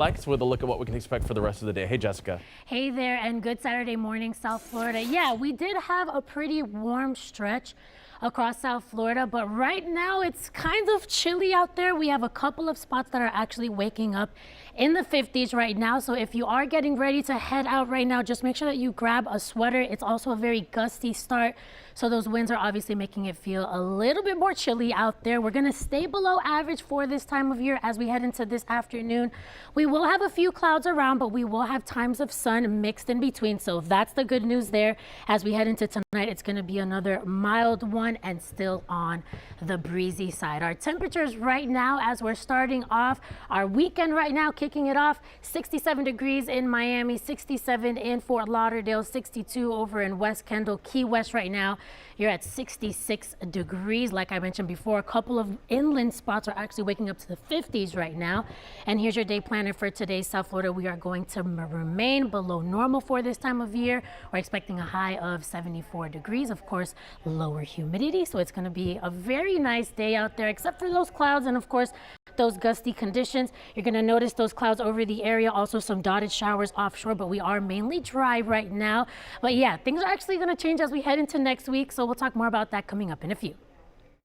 Lex with a look at what we can expect for the rest of the day. Hey, Jessica. Hey there, and good Saturday morning, South Florida. Yeah, we did have a pretty warm stretch across South Florida, but right now it's kind of chilly out there. We have a couple of spots that are actually waking up in the 50s right now. So if you are getting ready to head out right now, just make sure that you grab a sweater. It's also a very gusty start, so those winds are obviously making it feel a little bit more chilly out there. We're gonna stay below average for this time of year as we head into this afternoon. We will have a few clouds around, but we will have times of sun mixed in between. So that's the good news there. As we head into tonight, it's gonna be another mild one and still on the breezy side. Our temperatures right now, as we're starting off our weekend right now, kicking it off, 67 degrees in Miami, 67 in Fort Lauderdale, 62 over in West Kendall, Key West right now. You're at 66 degrees. Like I mentioned before, a couple of inland spots are actually waking up to the 50s right now. And here's your day planner for today, South Florida. We are going to remain below normal for this time of year. We're expecting a high of 74 degrees, of course, lower humidity. So it's going to be a very nice day out there, except for those clouds and, of course, those gusty conditions. You're going to notice those clouds over the area, also some dotted showers offshore, but we are mainly dry right now. But yeah, things are actually going to change as we head into next week. So we'll talk more about that coming up in a few.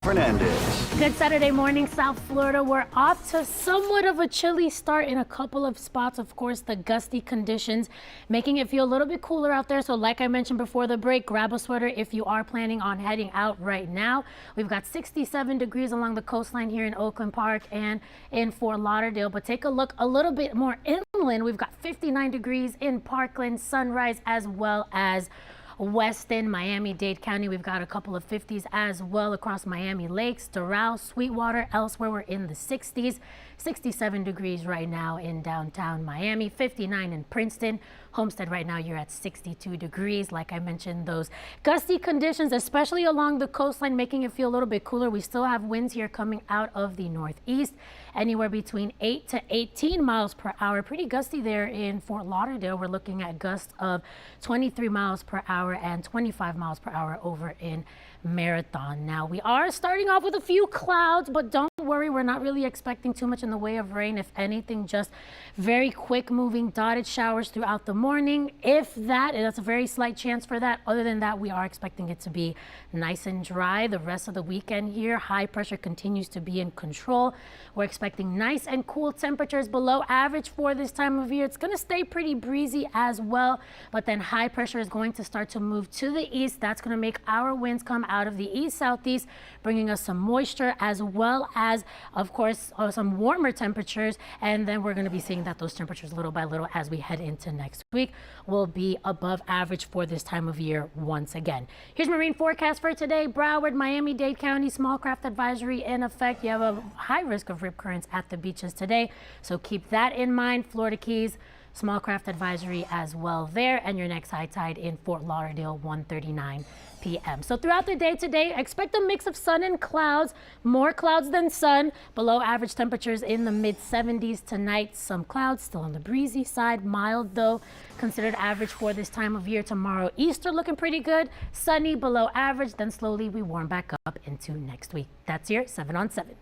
Fernandez. Good Saturday morning, South Florida. We're off to somewhat of a chilly start in a couple of spots. Of course, the gusty conditions making it feel a little bit cooler out there. So like I mentioned before the break, grab a sweater if you are planning on heading out right now. We've got 67 degrees along the coastline here in Oakland Park and in Fort Lauderdale. But take a look a little bit more inland. We've got 59 degrees in Parkland, Sunrise, as well as Weston, Miami-Dade County. We've got a couple of 50s as well across Miami Lakes, Doral, Sweetwater. Elsewhere, we're in the 60s. 67 degrees right now in downtown Miami, 59 in Princeton. Homestead right now, you're at 62 degrees. Like I mentioned, those gusty conditions, especially along the coastline, making it feel a little bit cooler. We still have winds here coming out of the northeast, anywhere between 8 to 18 miles per hour. Pretty gusty there in Fort Lauderdale. We're looking at gusts of 23 miles per hour and 25 miles per hour over in Marathon. Now, we are starting off with a few clouds, but don't worry, we're not really expecting too much in the way of rain. If anything, just very quick moving dotted showers throughout the morning. If that, and that's a very slight chance for that. Other than that, we are expecting it to be nice and dry the rest of the weekend here. High pressure continues to be in control. We're expecting nice and cool temperatures below average for this time of year. It's going to stay pretty breezy as well, but then high pressure is going to start to move to the east. That's going to make our winds come out of the east-southeast, bringing us some moisture as well as, of course, some warmer temperatures. And then we're going to be seeing that those temperatures little by little as we head into next week will be above average for this time of year once again. Here's marine forecast for today. Broward, Miami-Dade County, small craft advisory in effect. You have a high risk of rip currents at the beaches today, so keep that in mind. Florida Keys, small craft advisory as well there, and your next high tide in Fort Lauderdale, 1:39 p.m. So throughout the day today, expect a mix of sun and clouds, more clouds than sun. Below average temperatures in the mid 70s tonight. Some clouds still on the breezy side, mild though, considered average for this time of year. Tomorrow, Easter looking pretty good, sunny, below average, then slowly we warm back up into next week. That's your 7 on 7.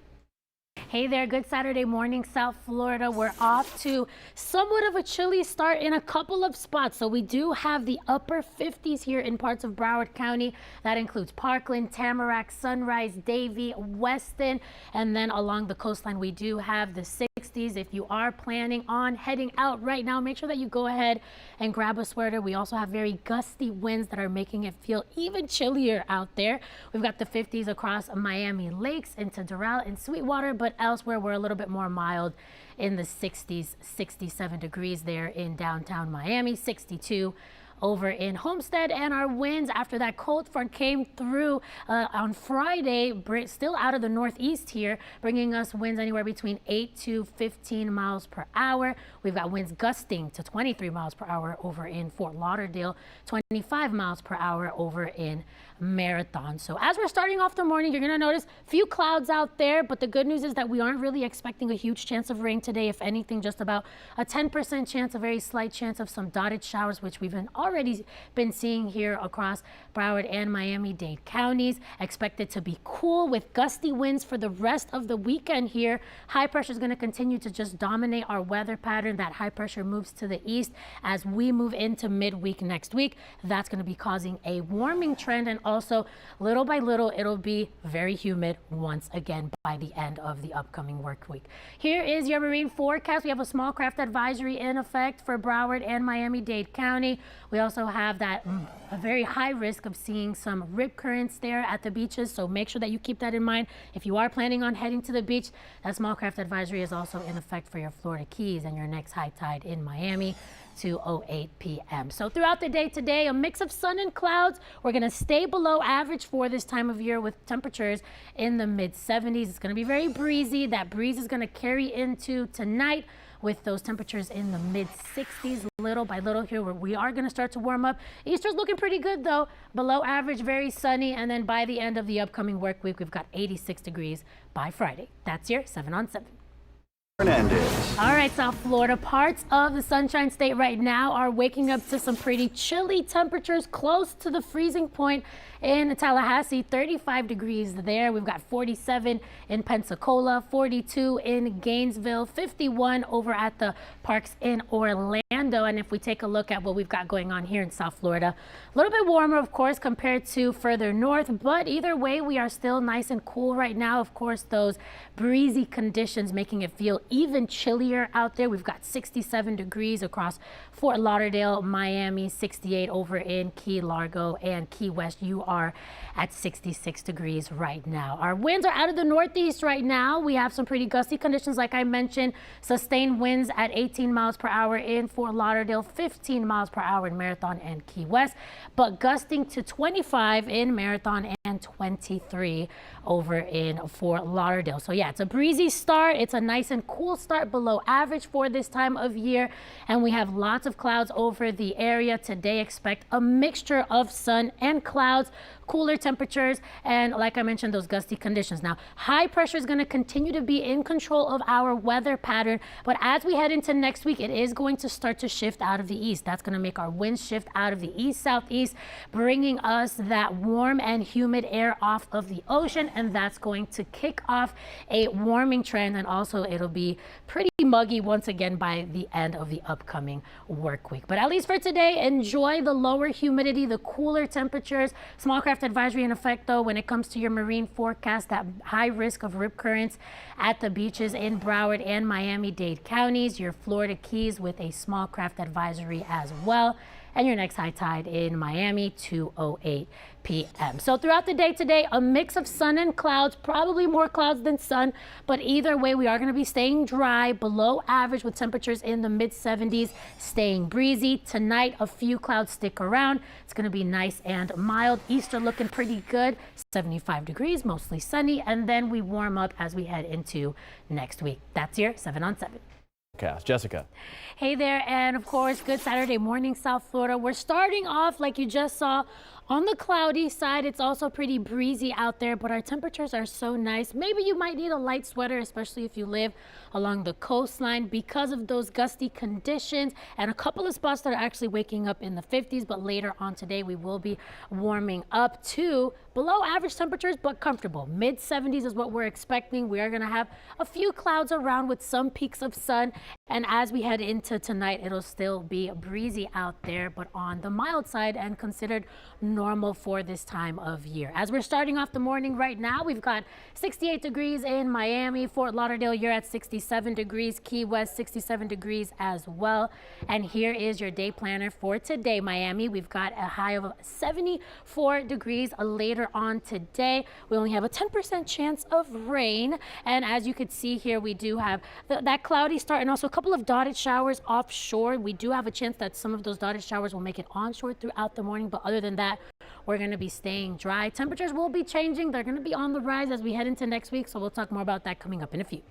Hey there, good Saturday morning, South Florida. We're off to somewhat of a chilly start in a couple of spots. So we do have the upper 50s here in parts of Broward County. That includes Parkland, Tamarack, Sunrise, Davie, Weston, and then along the coastline we do have the 60s. If you are planning on heading out right now, make sure that you go ahead and grab a sweater. We also have very gusty winds that are making it feel even chillier out there. We've got the 50s across Miami Lakes into Doral and Sweetwater, but elsewhere we're a little bit more mild in the 60s, 67 degrees there in downtown Miami, 62 over in Homestead. And our winds after that cold front came through on Friday, still out of the northeast here, bringing us winds anywhere between 8 to 15 miles per hour. We've got winds gusting to 23 miles per hour over in Fort Lauderdale, 25 miles per hour over in Marathon. So as we're starting off the morning, you're going to notice a few clouds out there, but the good news is that we aren't really expecting a huge chance of rain today. If anything, just about a 10% chance, a very slight chance of some dotted showers, which we've been already already been seeing here across Broward and Miami-Dade counties. Expected to be cool with gusty winds for the rest of the weekend here. High pressure is going to continue to just dominate our weather pattern. That high pressure moves to the east as we move into midweek next week. That's going to be causing a warming trend, and also little by little it'll be very humid once again by the end of the upcoming work week. Here is your marine forecast. We have a small craft advisory in effect for Broward and Miami-Dade County. We also have that a very high risk of seeing some rip currents there at the beaches, so make sure that you keep that in mind if you are planning on heading to the beach. That small craft advisory is also in effect for your Florida Keys and your next high tide in Miami, 2:08 p.m. So throughout the day today, a mix of sun and clouds. We're going to stay below average for this time of year with temperatures in the mid 70s. It's going to be very breezy. That breeze is going to carry into tonight with those temperatures in the mid 60s. Little by little here, where we are going to start to warm up. Easter's looking pretty good though. Below average, very sunny. And then by the end of the upcoming work week, we've got 86 degrees by Friday. That's your 7 on 7. Fernandez. All right, South Florida, parts of the Sunshine State right now are waking up to some pretty chilly temperatures close to the freezing point in Tallahassee, 35 degrees there. We've got 47 in Pensacola, 42 in Gainesville, 51 over at the parks in Orlando. And if we take a look at what we've got going on here in South Florida, a little bit warmer, of course, compared to further north, but either way, we are still nice and cool right now. Of course, those breezy conditions making it feel even chillier out there. We've got 67 degrees across Fort Lauderdale, Miami, 68 over in Key Largo and Key West. You are at 66 degrees right now. Our winds are out of the northeast right now. We have some pretty gusty conditions, like I mentioned. Sustained winds at 18 miles per hour in Fort Lauderdale, 15 miles per hour in Marathon and Key West, but gusting to 25 in Marathon and 23 over in Fort Lauderdale. So yeah, it's a breezy start. It's a nice and cool start, below average for this time of year. And we have lots of clouds over the area today. Expect a mixture of sun and clouds, cooler temperatures, and like I mentioned, those gusty conditions. Now, high pressure is going to continue to be in control of our weather pattern, but as we head into next week, it is going to start to shift out of the east. That's going to make our winds shift out of the east-southeast, bringing us that warm and humid air off of the ocean, and that's going to kick off a warming trend, and also it'll be pretty muggy once again by the end of the upcoming work week. But at least for today, enjoy the lower humidity, the cooler temperatures. Small craft advisory in effect though when it comes to your marine forecast. That high risk of rip currents at the beaches in Broward and Miami-Dade counties. Your Florida Keys with a small craft advisory as well. And your next high tide in Miami, 2:08 p.m. So throughout the day today, a mix of sun and clouds, probably more clouds than sun, but either way, we are going to be staying dry, below average with temperatures in the mid 70s, staying breezy. Tonight, a few clouds stick around. It's going to be nice and mild. Easter looking pretty good, 75 degrees, mostly sunny, and then we warm up as we head into next week. That's your 7 on 7. Jessica. Hey there, and of course, good Saturday morning, South Florida. We're starting off, like you just saw, on the cloudy side. It's also pretty breezy out there, but our temperatures are so nice. Maybe you might need a light sweater, especially if you live along the coastline, because of those gusty conditions, and a couple of spots that are actually waking up in the 50s. But later on today, we will be warming up to below average temperatures, but comfortable. Mid 70s is what we're expecting. We are going to have a few clouds around with some peaks of sun. And as we head into tonight, it'll still be breezy out there, but on the mild side and considered normal for this time of year. As we're starting off the morning right now, we've got 68 degrees in Miami. Fort Lauderdale, you're at 67 degrees. Key West, 67 degrees as well. And here is your day planner for today, Miami. We've got a high of 74 degrees later on today. We only have a 10% chance of rain. And as you could see here, we do have that cloudy start and also a couple of dotted showers offshore. We do have a chance that some of those dotted showers will make it onshore throughout the morning. But other than that, we're going to be staying dry. Temperatures will be changing. They're going to be on the rise as we head into next week. So we'll talk more about that coming up in a few.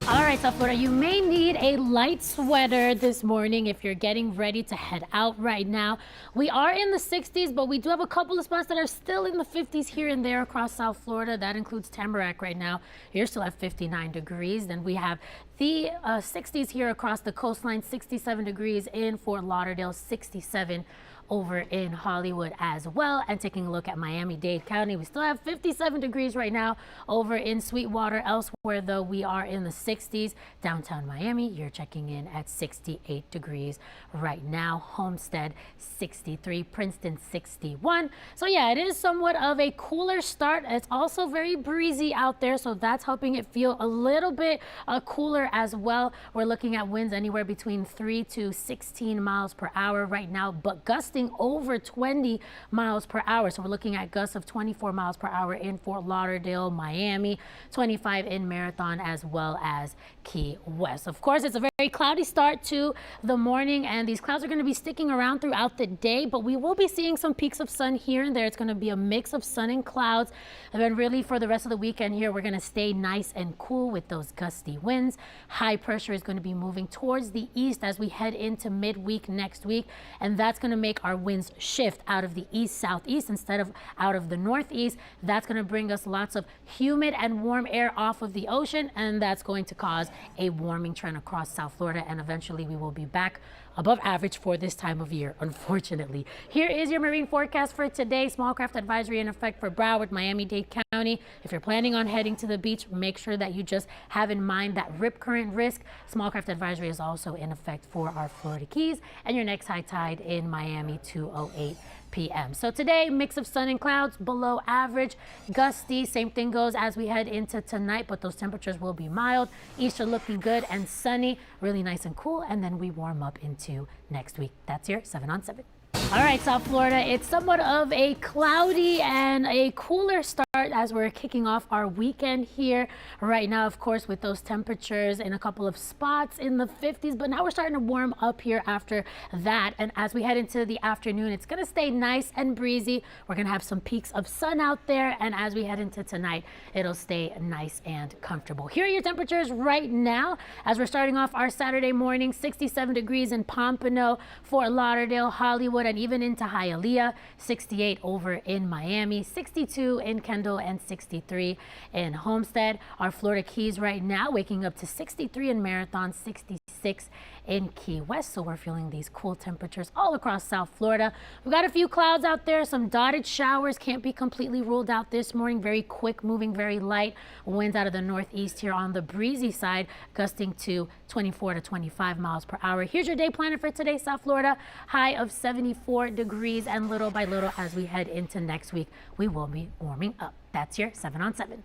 All right, South Florida, you may need a light sweater this morning if you're getting ready to head out right now. We are in the 60s, but we do have a couple of spots that are still in the 50s here and there across South Florida. That includes Tamarack right now. You're still at 59 degrees. Then we have the 60s here across the coastline, 67 degrees in Fort Lauderdale, 67 over in Hollywood as well. And taking a look at Miami-Dade County, we still have 57 degrees right now over in Sweetwater. Elsewhere, though, we are in the 60s. Downtown Miami, you're checking in at 68 degrees right now. Homestead, 63. Princeton, 61. So yeah, it is somewhat of a cooler start. It's also very breezy out there, so that's helping it feel a little bit cooler as well. We're looking at winds anywhere between 3 to 16 miles per hour right now, but gusting over 20 miles per hour. So we're looking at gusts of 24 miles per hour in Fort Lauderdale, Miami, 25 in Marathon, as well as Key West. Of course, it's a very cloudy start to the morning, and these clouds are going to be sticking around throughout the day, but we will be seeing some peaks of sun here and there. It's going to be a mix of sun and clouds. And then really for the rest of the weekend here, we're going to stay nice and cool with those gusty winds. High pressure is going to be moving towards the east as we head into midweek next week, and that's going to make our winds shift out of the east-southeast instead of out of the northeast. That's going to bring us lots of humid and warm air off of the ocean, and that's going to cause a warming trend across South Florida, and eventually we will be back above average for this time of year, unfortunately. Here is your marine forecast for today. Small craft advisory in effect for Broward, Miami-Dade County. If you're planning on heading to the beach, make sure that you just have in mind that rip current risk. Small craft advisory is also in effect for our Florida Keys, and your next high tide in Miami, 2:08 p.m. So today, mix of sun and clouds, below average, gusty. Same thing goes as we head into tonight, but those temperatures will be mild. Easter looking good and sunny, really nice and cool, and then we warm up into next week. That's your 7 on 7. All right, South Florida, it's somewhat of a cloudy and a cooler start as we're kicking off our weekend here right now, of course, with those temperatures in a couple of spots in the 50s, but now we're starting to warm up here after that. And as we head into the afternoon, it's going to stay nice and breezy. We're going to have some peaks of sun out there, and as we head into tonight, it'll stay nice and comfortable. Here are your temperatures right now as we're starting off our Saturday morning. 67 degrees in Pompano, Fort Lauderdale, Hollywood, and even into Hialeah. 68 over in Miami, 62 in Kendall, and 63 in Homestead. Our Florida Keys right now waking up to 63 in Marathon, 66 in Key West. So we're feeling these cool temperatures all across South Florida. We've got a few clouds out there, some dotted showers can't be completely ruled out this morning. Very quick moving, very light winds out of the northeast here on the breezy side, gusting to 24 to 25 miles per hour. Here's your day planner for today, South Florida. High of 74 degrees, and little by little as we head into next week, we will be warming up. That's your 7 on 7.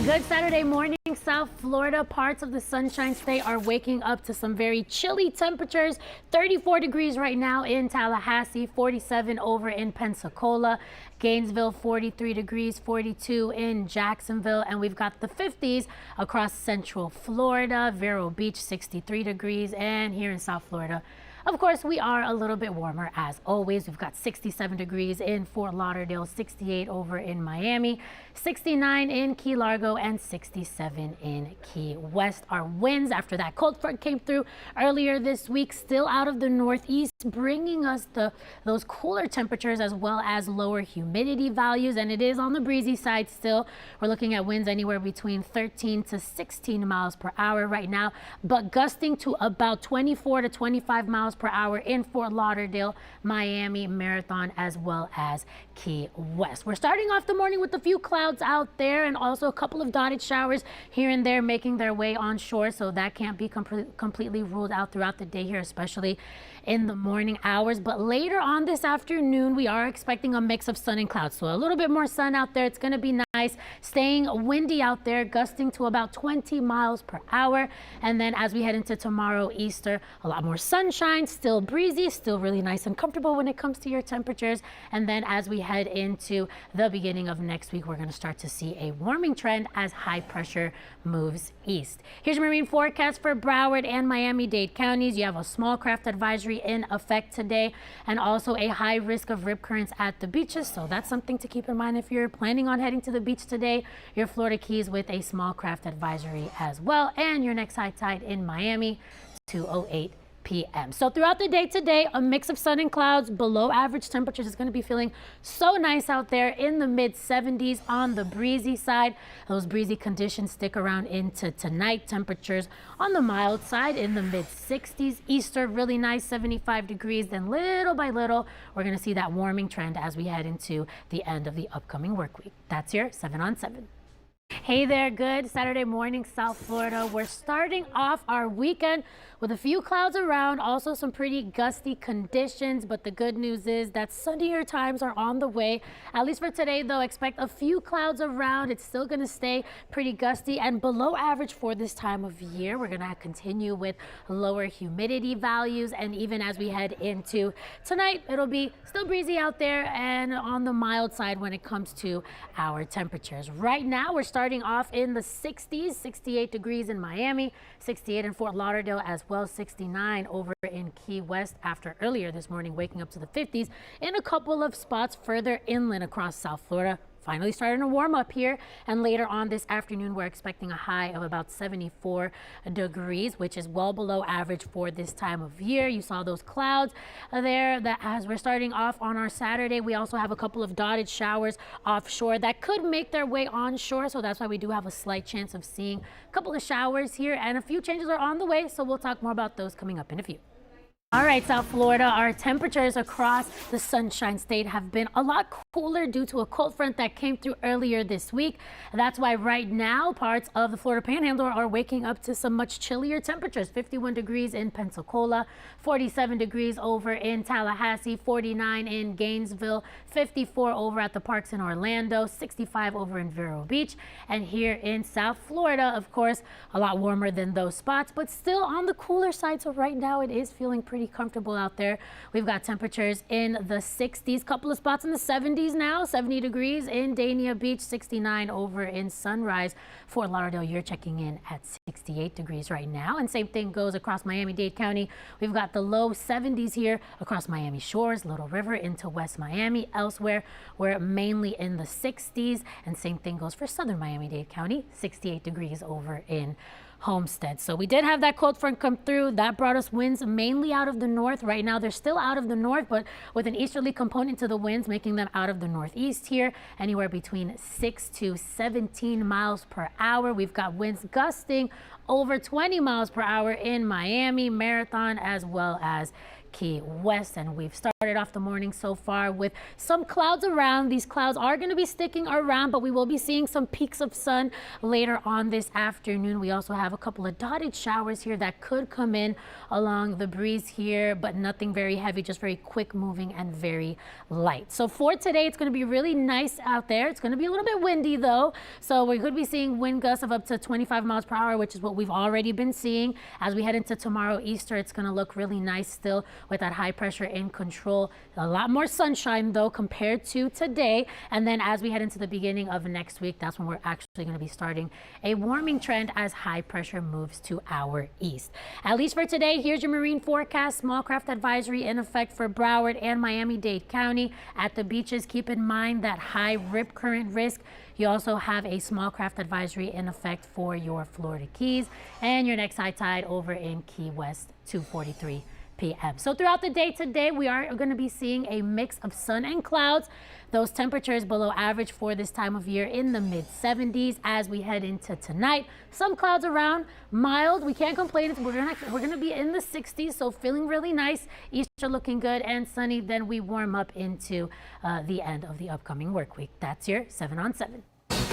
Good Saturday morning, South Florida. Parts of the Sunshine State are waking up to some very chilly temperatures. 34 degrees right now in Tallahassee, 47 over in Pensacola, Gainesville 43 degrees, 42 in Jacksonville, and we've got the 50s across Central Florida. Vero Beach 63 degrees, and here in South Florida, of course, we are a little bit warmer as always. We've got 67 degrees in Fort Lauderdale, 68 over in Miami, 69 in Key Largo, and 67 in Key West. Our winds after that cold front came through earlier this week, still out of the northeast, bringing us those cooler temperatures as well as lower humidity values, and it is on the breezy side still. We're looking at winds anywhere between 13 to 16 miles per hour right now, but gusting to about 24 to 25 miles per hour in Fort Lauderdale, Miami, Marathon, as well as Key West. We're starting off the morning with a few clouds out there and also a couple of dotted showers here and there making their way on shore, so that can't be completely ruled out throughout the day here, especially in the morning hours. But later on this afternoon, we are expecting a mix of sun and clouds, so a little bit more sun out there. It's going to be nice, staying windy out there, gusting to about 20 miles per hour. And then as we head into tomorrow, Easter, a lot more sunshine, still breezy, still really nice and comfortable when it comes to your temperatures. And then as we head into the beginning of next week, we're going to start to see a warming trend as high pressure moves east. Here's your marine forecast for Broward and Miami-Dade counties. You have a small craft advisory in effect today, and also a high risk of rip currents at the beaches. So that's something to keep in mind if you're planning on heading to the beach today. Your Florida Keys with a small craft advisory as well, and your next high tide in Miami, 2:08 p.m. So throughout the day today, a mix of sun and clouds, below average temperatures. Is going to be feeling so nice out there in the mid 70s on the breezy side. Those breezy conditions stick around into tonight. Temperatures on the mild side in the mid 60s. Eastern, really nice, 75 degrees. Then little by little, we're going to see that warming trend as we head into the end of the upcoming work week. That's your 7 on 7. Hey there, good Saturday morning, South Florida. We're starting off our weekend with a few clouds around, also some pretty gusty conditions, but the good news is that sunnier times are on the way. At least for today, though, expect a few clouds around. It's still going to stay pretty gusty and below average for this time of year. We're going to continue with lower humidity values, and even as we head into tonight, it'll be still breezy out there and on the mild side when it comes to our temperatures. Right now, we're starting off in the 60s, 68 degrees in Miami, 68 in Fort Lauderdale as well, 69 over in Key West after earlier this morning waking up to the 50s in a couple of spots further inland across South Florida. Finally starting to warm up here, and later on this afternoon we're expecting a high of about 74 degrees, which is well below average for this time of year. You saw those clouds there that as we're starting off on our Saturday, we also have a couple of dotted showers offshore that could make their way onshore, so that's why we do have a slight chance of seeing a couple of showers here, and a few changes are on the way, so we'll talk more about those coming up in a few. All right, South Florida, our temperatures across the Sunshine State have been a lot cooler due to a cold front that came through earlier this week. That's why right now parts of the Florida Panhandle are waking up to some much chillier temperatures. 51 degrees in Pensacola, 47 degrees over in Tallahassee, 49 in Gainesville, 54 over at the parks in Orlando, 65 over in Vero Beach. And here in South Florida, of course, a lot warmer than those spots, but still on the cooler side. So right now it is feeling pretty comfortable out there. We've got temperatures in the 60s, couple of spots in the 70s now, 70 degrees in Dania Beach, 69 over in Sunrise. Fort Lauderdale, you're checking in at 68 degrees right now. And same thing goes across Miami-Dade County. We've got the low 70s here across Miami Shores, Little River into West Miami. Elsewhere, we're mainly in the 60s. And same thing goes for southern Miami-Dade County, 68 degrees over in Homestead. So we did have that cold front come through. That brought us winds mainly out of the north. Right now they're still out of the north, but with an easterly component to the winds, making them out of the northeast here, anywhere between 6 to 17 miles per hour. We've got winds gusting over 20 miles per hour in Miami, Marathon, as well as Key West. And we've started off the morning so far with some clouds around. These clouds are going to be sticking around, but we will be seeing some peaks of sun later on this afternoon. We also have a couple of dotted showers here that could come in along the breeze here, but nothing very heavy, just very quick moving and very light. So for today, it's going to be really nice out there. It's going to be a little bit windy though, so we could be seeing wind gusts of up to 25 miles per hour, which is what we've already been seeing. As we head into tomorrow Easter, it's going to look really nice still with that high pressure in control. A lot more sunshine though compared to today. And then as we head into the beginning of next week, that's when we're actually going to be starting a warming trend as high pressure moves to our east. At least for today, here's your marine forecast. Small craft advisory in effect for Broward and Miami-Dade County. At the beaches, keep in mind that high rip current risk. You also have a small craft advisory in effect for your Florida Keys and your next high tide over in Key West, 2:43 p.m. So throughout the day today, we are going to be seeing a mix of sun and clouds. Those temperatures below average for this time of year in the mid 70s as we head into tonight. Some clouds around, mild. We can't complain. We're gonna be in the 60s, so feeling really nice. Easter looking good and sunny. Then we warm up into the end of the upcoming work week. That's your 7 on 7.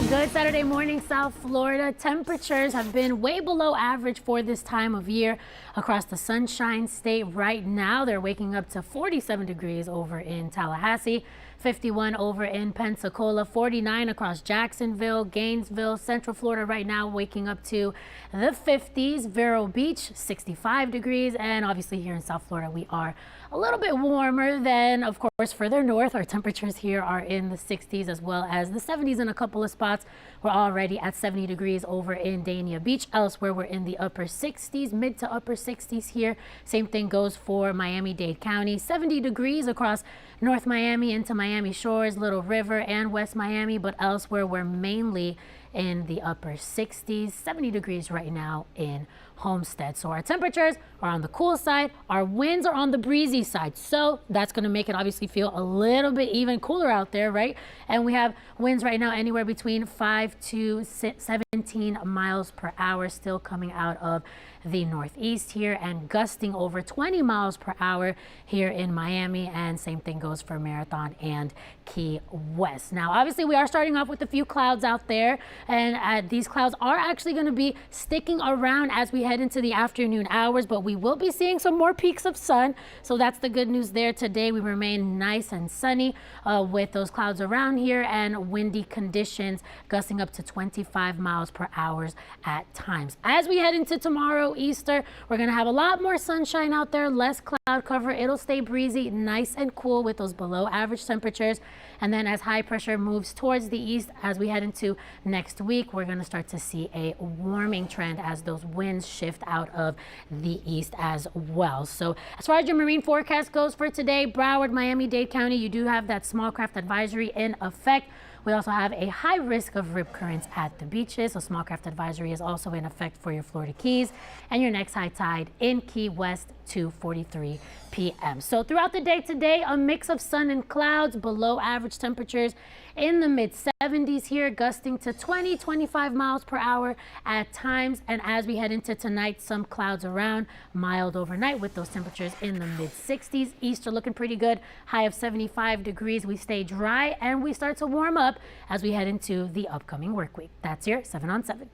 Good Saturday morning, South Florida. Temperatures have been way below average for this time of year across the Sunshine State. Right now, they're waking up to 47 degrees over in Tallahassee, 51 over in Pensacola, 49 across Jacksonville, Gainesville, Central Florida right now waking up to the 50s. Vero Beach, 65 degrees. And obviously here in South Florida, we are a little bit warmer than, of course, further north. Our temperatures here are in the 60s as well as the 70s in a couple of spots. We're already at 70 degrees over in Dania Beach. Elsewhere, we're in the upper 60s, mid to upper 60s here. Same thing goes for Miami-Dade County. 70 degrees across North Miami into Miami Shores, Little River, and West Miami. But elsewhere, we're mainly in the upper 60s, 70 degrees right now in Homestead. So our temperatures are on the cool side, our winds are on the breezy side. So that's going to make it obviously feel a little bit even cooler out there, right? And we have winds right now anywhere between 5 to 17 miles per hour still coming out of the northeast here, and gusting over 20 miles per hour here in Miami, and same thing goes for Marathon and Key West. Now obviously we are starting off with a few clouds out there, and these clouds are actually going to be sticking around as we head into the afternoon hours, but we will be seeing some more peaks of sun, so that's the good news there. Today we remain nice and sunny with those clouds around here and windy conditions gusting up to 25 miles per hour at times. As we head into tomorrow, Easter, we're going to have a lot more sunshine out there, less cloud cover. It'll stay breezy, nice and cool with those below average temperatures. And then as high pressure moves towards the east, as we head into next week, we're going to start to see a warming trend as those winds shift out of the east as well. So as far as your marine forecast goes for today, Broward, Miami-Dade County, you do have that small craft advisory in effect. We also have a high risk of rip currents at the beaches. So small craft advisory is also in effect for your Florida Keys, and your next high tide in Key West 2:43 p.m. So throughout the day today, a mix of sun and clouds, below average temperatures in the mid 70s here, gusting to 20-25 miles per hour at times. And as we head into tonight, some clouds around, mild overnight with those temperatures in the mid 60s. Easter looking pretty good, high of 75 degrees. We stay dry and we start to warm up as we head into the upcoming work week. That's your 7 on 7.